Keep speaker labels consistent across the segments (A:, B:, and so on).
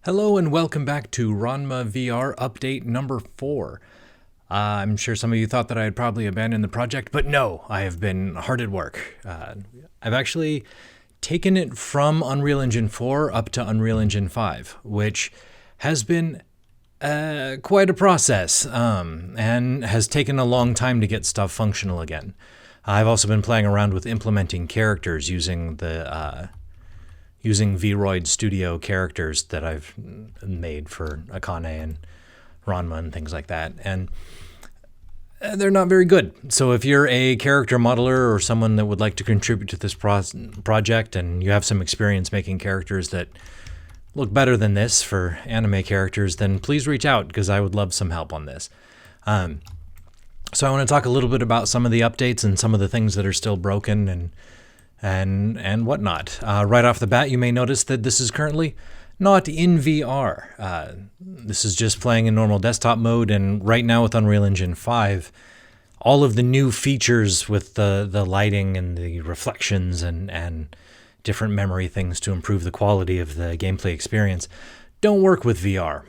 A: Hello and welcome back to Ranma VR update number 4. I'm sure some of you thought that I had probably abandoned the project, but no, I have been hard at work. I've actually taken it from Unreal Engine 4 up to Unreal Engine 5, which has been quite a process and has taken a long time to get stuff functional again. I've also been playing around with implementing characters using Vroid Studio characters that I've made for Akane and Ranma and things like that. And they're not very good. So if you're a character modeler or someone that would like to contribute to this project and you have some experience making characters that look better than this for anime characters, then please reach out because I would love some help on this. So I want to talk a little bit about some of the updates and some of the things that are still broken and whatnot. Right off the bat, you may notice that this is currently not in VR. This is just playing in normal desktop mode, and right now with Unreal Engine 5, all of the new features with the lighting and the reflections and different memory things to improve the quality of the gameplay experience don't work with VR.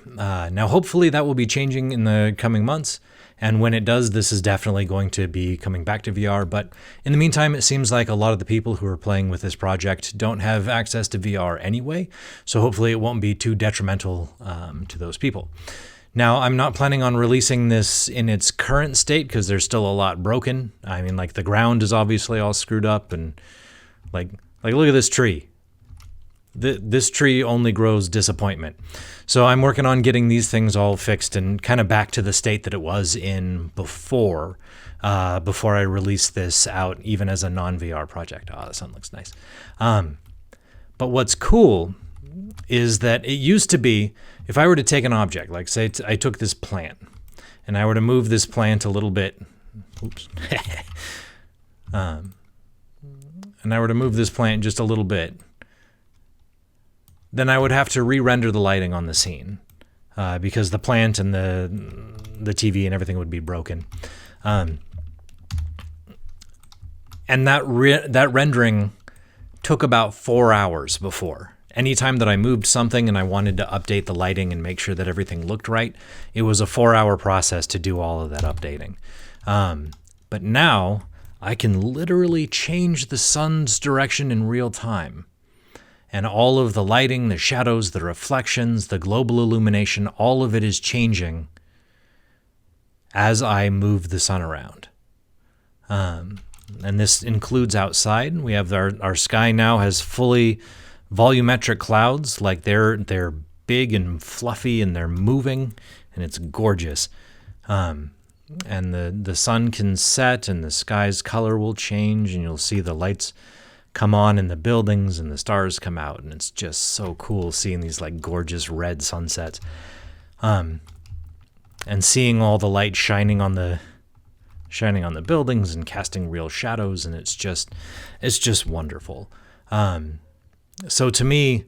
A: Now, hopefully that will be changing in the coming months. And when it does, this is definitely going to be coming back to VR. But in the meantime, it seems like a lot of the people who are playing with this project don't have access to VR anyway. So hopefully it won't be too detrimental to those people. Now, I'm not planning on releasing this in its current state because there's still a lot broken. I mean, like the ground is obviously all screwed up. And like look at this tree. This tree only grows disappointment. So I'm working on getting these things all fixed and kind of back to the state that it was in before I release this out, even as a non-VR project. Oh, the sun looks nice. But what's cool is that it used to be, if I were to take an object, like say I took this plant, and I were to move this plant a little bit, oops, and I were to move this plant just a little bit, then I would have to re-render the lighting on the scene because the plant and the TV and everything would be broken. And that rendering took about 4 hours before. Anytime that I moved something and I wanted to update the lighting and make sure that everything looked right, it was a 4-hour process to do all of that updating. But now I can literally change the sun's direction in real time. And all of the lighting, the shadows, the reflections, the global illumination, all of it is changing as I move the sun around. And this includes outside. We have our sky now has fully volumetric clouds, like they're big and fluffy and they're moving, and it's gorgeous. And the sun can set and the sky's color will change, and you'll see the lights come on in the buildings and the stars come out, and it's just so cool seeing these like gorgeous red sunsets, and seeing all the light shining on the buildings and casting real shadows, and it's just wonderful. So to me,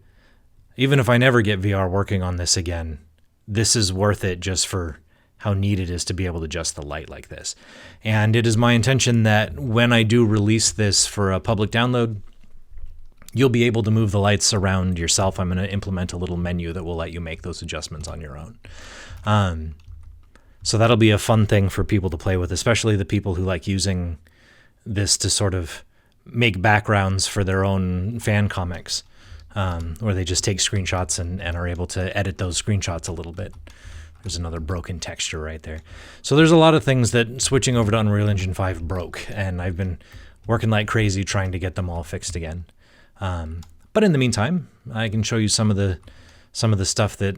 A: even if I never get VR working on this again, this is worth it just for how neat it is to be able to adjust the light like this. And it is my intention that when I do release this for a public download, you'll be able to move the lights around yourself. I'm going to implement a little menu that will let you make those adjustments on your own. So that'll be a fun thing for people to play with, especially the people who like using this to sort of make backgrounds for their own fan comics, where they just take screenshots and are able to edit those screenshots a little bit. There's another broken texture right there. So there's a lot of things that switching over to Unreal Engine 5 broke, and I've been working like crazy trying to get them all fixed again. But in the meantime, I can show you some of the stuff that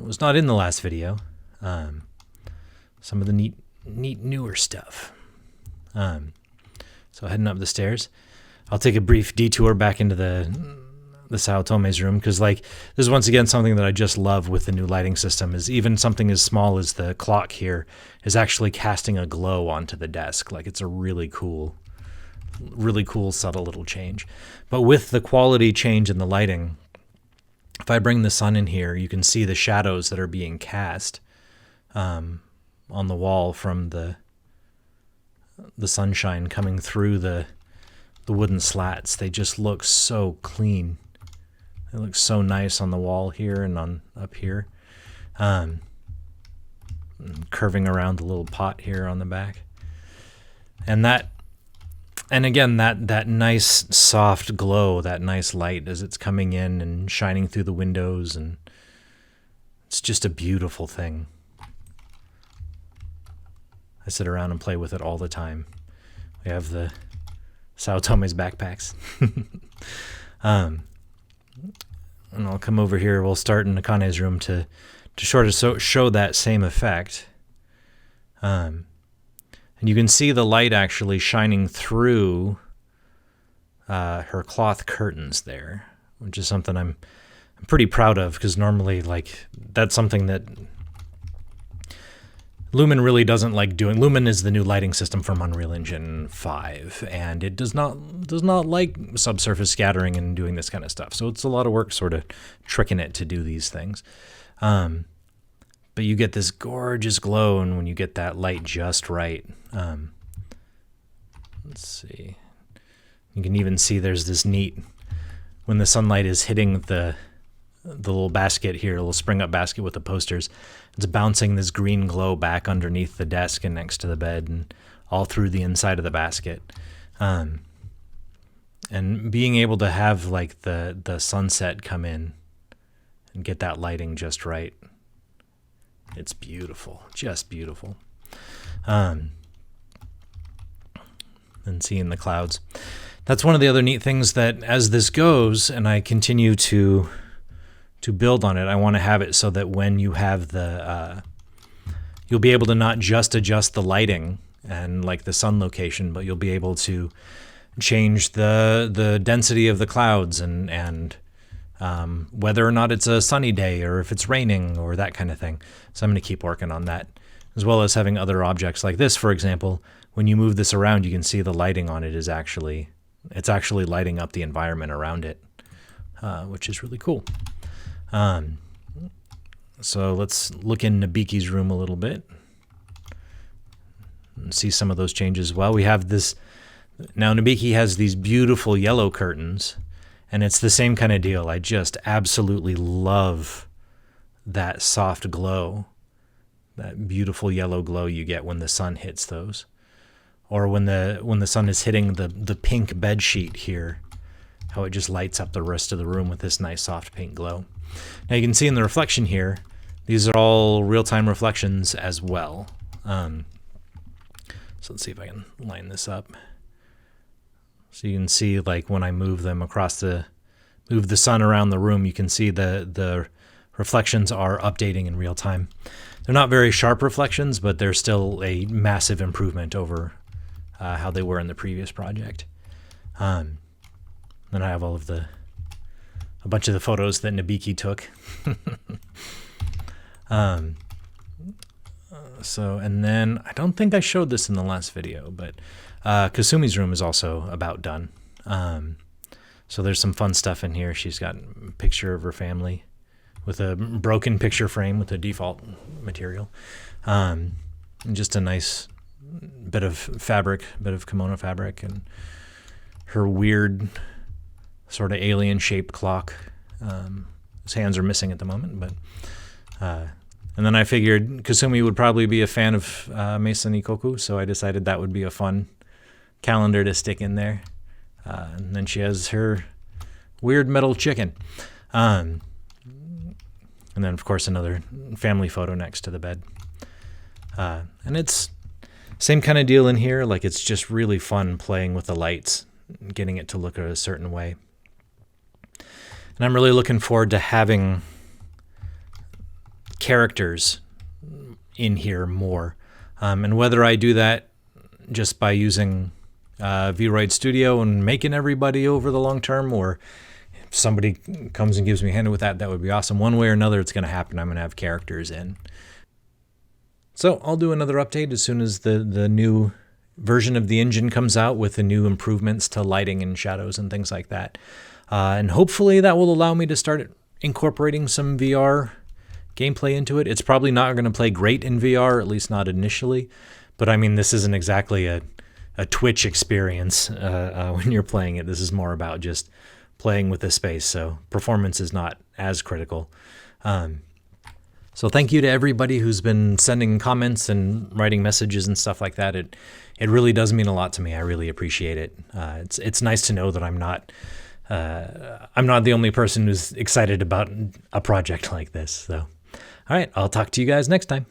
A: was not in the last video. Some of the neat newer stuff. So heading up the stairs, I'll take a brief detour back into the Sao Tome's room, because like this is once again something that I just love with the new lighting system, is even something as small as the clock here is actually casting a glow onto the desk. Like it's a really cool subtle little change. But with the quality change in the lighting, if I bring the sun in here, you can see the shadows that are being cast on the wall from the sunshine coming through the wooden slats. They just look so clean. It looks so nice on the wall here and on up here. Curving around the little pot here on the back. And again, that nice soft glow, that nice light as it's coming in and shining through the windows, and it's just a beautiful thing. I sit around and play with it all the time. We have the Sao Tome's backpacks. And I'll come over here. We'll start in Akane's room to sort of show that same effect. And you can see the light actually shining through her cloth curtains there, which is something I'm pretty proud of, because normally, like, that's something that Lumen really doesn't like doing. Lumen is the new lighting system from Unreal Engine 5, and it does not like subsurface scattering and doing this kind of stuff. So it's a lot of work sort of tricking it to do these things. But you get this gorgeous glow, and when you get that light just right. Let's see. You can even see there's this neat, when the sunlight is hitting the little basket here, a little spring up basket with the posters, it's bouncing this green glow back underneath the desk and next to the bed and all through the inside of the basket. And being able to have like the sunset come in and get that lighting just right. It's beautiful, just beautiful. And seeing the clouds. That's one of the other neat things that as this goes and I continue to build on it, I want to have it so that when you have you'll be able to not just adjust the lighting and like the sun location, but you'll be able to change the density of the clouds and whether or not it's a sunny day or if it's raining or that kind of thing. So I'm going to keep working on that, as well as having other objects like this, for example. When you move this around, you can see the lighting on it is actually lighting up the environment around it, which is really cool. So let's look in Nabiki's room a little bit and see some of those changes. Well, we have this, now Nabiki has these beautiful yellow curtains, and it's the same kind of deal. I just absolutely love that soft glow, that beautiful yellow glow you get when the sun hits those. Or when the sun is hitting the pink bed sheet here, how it just lights up the rest of the room with this nice soft pink glow. Now you can see in the reflection here, these are all real-time reflections as well. So let's see if I can line this up. So you can see, like, when I move them across move the sun around the room, you can see the reflections are updating in real time. They're not very sharp reflections, but they're still a massive improvement over how they were in the previous project. Then I have a bunch of the photos that Nabiki took. And then I don't think I showed this in the last video, but Kasumi's room is also about done. So there's some fun stuff in here. She's got a picture of her family with a broken picture frame with a default material. And just a nice bit of fabric, bit of kimono fabric, and her weird sort of alien-shaped clock. His hands are missing at the moment, but and then I figured Kasumi would probably be a fan of Mesa Nikoku, so I decided that would be a fun calendar to stick in there. And then she has her weird metal chicken. And then, of course, another family photo next to the bed. And it's same kind of deal in here. Like, it's just really fun playing with the lights, getting it to look a certain way. And I'm really looking forward to having characters in here more. And whether I do that just by using VRoid Studio and making everybody over the long term, or if somebody comes and gives me a hand with that, that would be awesome. One way or another, it's going to happen. I'm going to have characters in. So I'll do another update as soon as the new version of the engine comes out with the new improvements to lighting and shadows and things like that. And hopefully that will allow me to start incorporating some VR gameplay into it. It's probably not going to play great in VR, at least not initially. But I mean, this isn't exactly a Twitch experience when you're playing it. This is more about just playing with this space, so performance is not as critical. So thank you to everybody who's been sending comments and writing messages and stuff like that. It really does mean a lot to me. I really appreciate it. It's nice to know that I'm not the only person who's excited about a project like this. So, all right, I'll talk to you guys next time.